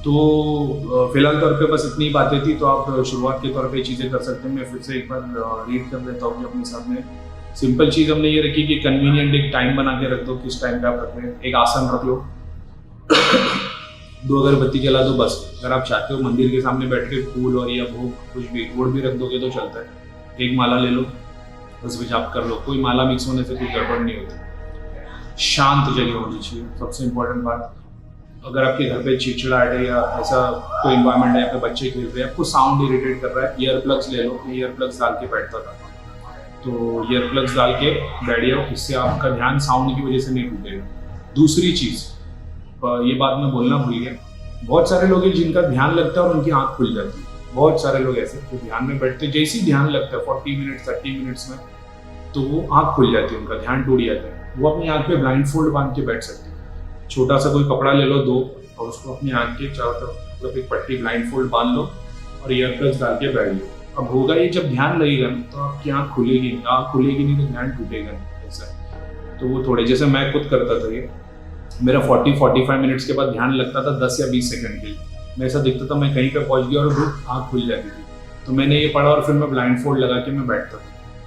तो फिलहाल तौर पे बस इतनी बातें थी, तो आप शुरुआत के तौर पे चीज़ें कर सकते हैं। मैं फिर से एक बार रीड कर देता हूँ कि अपने सामने सिंपल चीज़ हमने ये रखी कि कन्वीनियंट एक टाइम बना के रख दो, किस टाइम पे आप रख रहे हैं। एक आसन रख लो, 2 अगरबत्ती जला दो बस। अगर आप चाहते हो मंदिर के सामने बैठ के फूल और या भोग कुछ भी गुड़ भी रख दोगे तो चलता है। एक माला ले लो, बस भी जाप कर लो, कोई माला मिक्स होने से कोई गड़बड़ नहीं होती। शांत जगह होनी चाहिए, सबसे इम्पोर्टेंट बात। अगर आपके घर पे चिड़चिड़ाहट है या ऐसा कोई इन्वायरमेंट है, यहाँ पे बच्चे खेल रहे हैं, आपको साउंड इरिटेट कर रहा है, ईयर प्लग्स ले लो। ईयर प्लग्स डाल के बैठता था, तो ईयर प्लग्स डाल के बैठ जाओ, इससे आपका ध्यान साउंड की वजह से नहीं टूटेगा। दूसरी चीज़, ये बात मैं बोलना भूल गया, बहुत सारे लोग हैं जिनका ध्यान लगता है और उनकी आँख खुल जाती है। बहुत सारे लोग ऐसे जो ध्यान में बैठते हैं, जैसे ही ध्यान लगता है 40 मिनट 30 मिनट्स में, तो वो आँख खुल जाती है, उनका ध्यान टूट जाता है। वो अपनी आँख पे ब्लाइंड फोल्ड बांध के बैठ सकते हैं। छोटा सा कोई कपड़ा ले लो 2, और उसको अपनी आँख के चारों तरफ मतलब एक पट्टी ब्लाइंड फोल्ड बांध लो और ईयर प्लग्स डाल के बैठ लो। अब होगा ये, जब ध्यान लगेगा ना तो आपकी आँख खुलेगी नहीं, आँख खुलेगी नहीं तो ध्यान टूटेगा नहीं। ऐसा तो वो थोड़े, जैसे मैं खुद करता था ये, मेरा 40-45 मिनट्स के बाद ध्यान लगता था 10 या 20 सेकंड के लिए। मैं ऐसा दिखता था मैं कहीं पे पहुंच गया और आँख खुल जाती थी। तो मैंने ये पढ़ा और फिर मैं ब्लाइंड फोल्ड लगा के मैं बैठता था।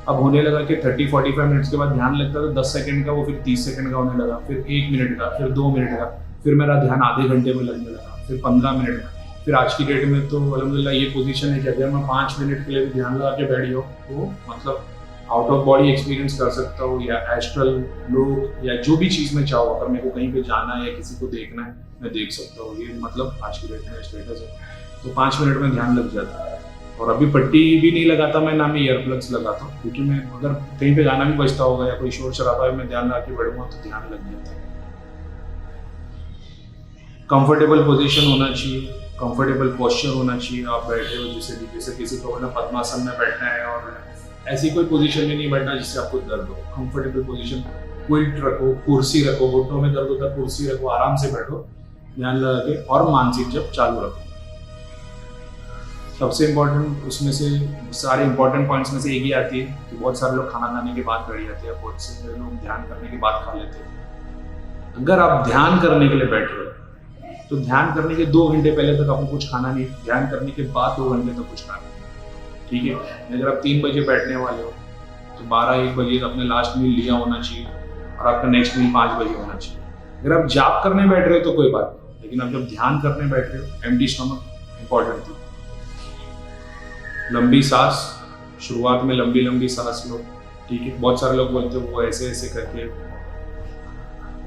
अब होने लगा कि 30-45 मिनट्स के बाद ध्यान लगता था 10 सेकंड का, वो फिर 30 सेकंड का होने लगा, फिर 1 मिनट का, फिर 2 मिनट का, फिर मेरा ध्यान आधे घंटे में लगने लगा, फिर 15 मिनट का। फिर आज की डेट में तो अल्हम्दुलिल्लाह ये पोजीशन है कि अगर मैं 5 मिनट के लिए भी ध्यान लगा के बैठ जाऊँ तो मतलब आउट ऑफ बॉडी एक्सपीरियंस कर सकता हूँ, या एस्ट्रल लोग या जो भी चीज़ मैं चाहूँ, अगर मेरे को कहीं पे जाना है या किसी को देखना है मैं देख सकता हूँ। ये मतलब आज की डेट में स्टेटस है। तो 5 मिनट में ध्यान लग जाता है। और अभी पट्टी भी नहीं लगाता मैं, ना मैं ईयर प्लग्स लगाता हूँ, क्योंकि मैं अगर कहीं पे गाना भी बजता होगा या कोई शोर शराबा है, मैं ध्यान लगा के बैठूंगा तो ध्यान लग जाता है। कंफर्टेबल पोजीशन होना चाहिए, कंफर्टेबल पोस्चर होना चाहिए। आप बैठे हो जैसे किसी को मतलब पद्मासन में बैठना है, और ऐसी कोई पोजीशन में नहीं बैठना जिससे आपको दर्द हो। कंफर्टेबल पोजीशन, क्विल्ट रखो, कुर्सी रखो, घुटनों में दर्द होता है कुर्सी रखो, आराम से बैठो, ध्यान लगा के, और मानसिक जप चालू रखो। सबसे इम्पोर्टेंट उसमें से, सारे इम्पोर्टेंट पॉइंट्स में से एक ही आती है कि बहुत सारे लोग खाना खाने के बाद बैठ जाते हैं, बहुत से लोग ध्यान करने के बाद खा लेते हैं। अगर आप ध्यान करने के लिए बैठ रहे हो तो ध्यान करने के 2 घंटे पहले तक आपको कुछ खाना नहीं, ध्यान करने के बाद 2 घंटे तक कुछ खाना नहीं, ठीक है। अगर आप 3 बजे बैठने वाले हो तो 12-1 बजे अपने लास्ट मील लिया होना चाहिए, और आपका नेक्स्ट मील 5 बजे होना चाहिए। अगर आप जाप करने बैठ रहे हो तो कोई बात नहीं, लेकिन आप जब ध्यान करने बैठ रहे हो, एम्प्टी स्टमक इंपॉर्टेंट थी। लंबी सांस, शुरुआत में लंबी लंबी सांस लो, ठीक है। बहुत सारे लोग बोलते हैं वो ऐसे ऐसे करके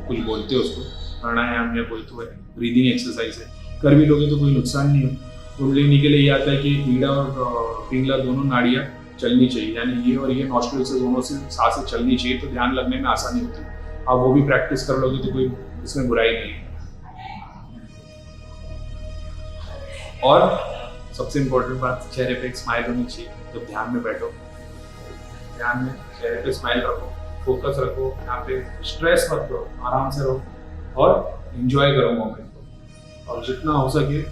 कुछ बोलते हैं उसको, प्राणायाम या कोई तो है, ब्रीदिंग एक्सरसाइज है, कर भी लोगे तो कोई नुकसान नहीं है। कुंडलिनी के लिए ये आता है कि ईड़ा और पिंगला दोनों नाड़ियाँ चलनी चाहिए, यानी ये और ये नॉस्ट्रिल से दोनों से सांसें चलनी चाहिए, तो ध्यान लगने में आसानी होती है। आप वो भी प्रैक्टिस कर लोगे तो कोई इसमें बुराई नहीं है। और सबसे इम्पोर्टेंट बात, चेहरे पे एक स्माइल होनी चाहिए जब ध्यान में बैठो। ध्यान में चेहरे पे स्माइल रखो, फोकस रखो, यहाँ पे स्ट्रेस मत करो, आराम से रहो और एंजॉय करो मोमेंट को। और जितना हो सके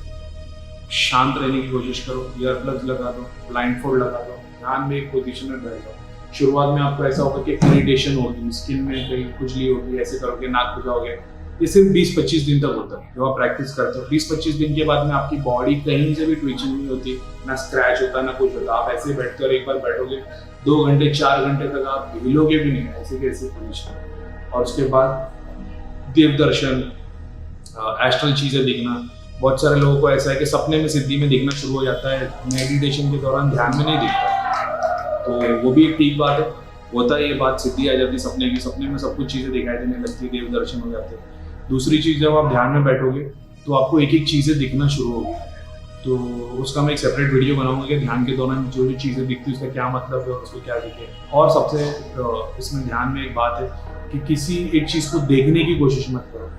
शांत रहने की कोशिश करो, ईयर प्लग्स लगा दो, ब्लाइंड फोल्ड लगा दो, ध्यान में एक पोजीशन में बैठ जाओ। शुरुआत में आपको ऐसा होगा कि इरिटेशन होगी, स्किन में कहीं खुजली होगी, ऐसे करोगे नाक खुजाओगे। ये सिर्फ 20-25 दिन तक होता है जब आप प्रैक्टिस करते हो। 20-25 दिन के बाद में आपकी बॉडी कहीं से भी ट्विचिंग नहीं होती, ना स्क्रैच होता, ना कुछ होता। आप ऐसे बैठते और एक बार बैठोगे 2 घंटे 4 घंटे तक आप हिलोगे भी नहीं, ऐसे के ऐसे पोजिशन। और उसके बाद देव दर्शन, एस्ट्रल चीज़ें दिखना। बहुत सारे लोगों को ऐसा है कि सपने में सिद्धि में दिखना शुरू हो जाता है, मेडिटेशन के दौरान ध्यान में नहीं दिखता, तो वो भी एक ठीक बात है। होता है ये बात, सिद्धि आ जाती है सपने की, सपने में सब कुछ चीज़ें दिखाई देने लगती है, देव दर्शन हो जाते हैं। दूसरी चीज़, जब आप ध्यान में बैठोगे तो आपको एक एक चीज़ें दिखना शुरू होगी, तो उसका मैं एक सेपरेट वीडियो बनाऊंगा कि ध्यान के दौरान जो जो चीज़ें दिखती है उसका क्या मतलब है और उसको क्या दिखे। और सबसे इसमें ध्यान में एक बात है कि किसी एक चीज़ को देखने की कोशिश मत करो।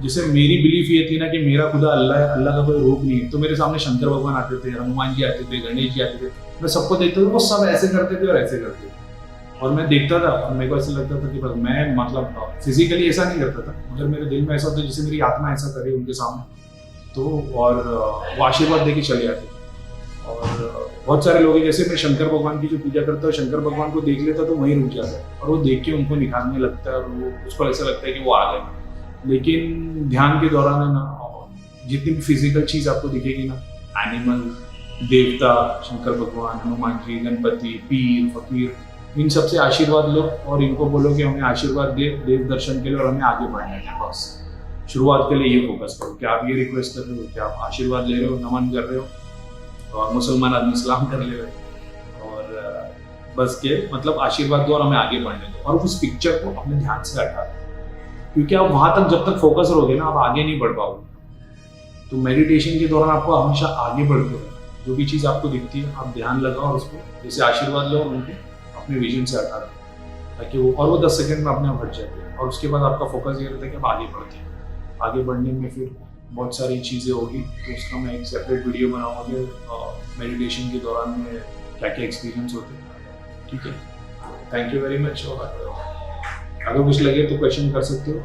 जैसे मेरी बिलीफ ये थी ना कि मेरा खुदा अल्लाह है, अल्लाह का कोई रूप नहीं है, तो मेरे सामने शंकर भगवान आते थे, हनुमान जी आते थे, गणेश जी आते थे, मैं सबको देखता था, वो सब ऐसे करते थे और ऐसे करते थे, और मैं देखता था और मेरे को ऐसा लगता था कि बस मैं मतलब फिजिकली ऐसा नहीं करता था, मगर मेरे दिल में ऐसा होता जैसे मेरी आत्मा ऐसा करे उनके सामने, तो और वो आशीर्वाद दे के चले जाते। और बहुत सारे लोग हैं, जैसे मैं शंकर भगवान की जो पूजा करता हूँ, शंकर भगवान को देख लेता तो वहीं रुक जाता है, और वो देख के उनको निखारने लगता है, और वो उसको ऐसा लगता है कि वो आ गए। लेकिन ध्यान के दौरान है ना, जितनी भी फिजिकल चीज आपको दिखेगी ना, एनिमल, देवता, शंकर भगवान, हनुमान जी, गणपति, पीर, फकीर, इन सबसे आशीर्वाद लो और इनको बोलो कि हमें आशीर्वाद दे देव दर्शन के लिए और हमें आगे बढ़ने के। बस शुरुआत के लिए ये फोकस करो कि आप ये रिक्वेस्ट कर रहे हो कि आप आशीर्वाद ले रहे हो, नमन कर रहे हो, और मुसलमान आदमी सलाम कर ले रहे हो, और बस के मतलब आशीर्वाद दो और हमें आगे बढ़ने दो, और उस पिक्चर को अपने ध्यान से हटा दो, क्योंकि आप वहां तक जब तक फोकस रहोगे ना, आप आगे नहीं बढ़ पाओगे। तो मेडिटेशन के दौरान आपको हमेशा आगे बढ़ते रहना, जो भी चीज़ आपको दिखती है आप ध्यान लगाओ और उसको जैसे आशीर्वाद लो और उनके अपने विजन से हटा दो, ताकि वो 10 सेकंड में अपने आप हट जाते हैं। और उसके बाद आपका फोकस ये रहता है कि आप आगे बढ़ते हैं। आगे बढ़ने में फिर बहुत सारी चीज़ें होगी, तो उसका मैं एक सेपरेट वीडियो बनाऊँगा मेडिटेशन के दौरान में क्या क्या एक्सपीरियंस होते हैं। ठीक है, थैंक यू वेरी मच। और अगर कुछ लगे तो क्वेश्चन कर सकते हो।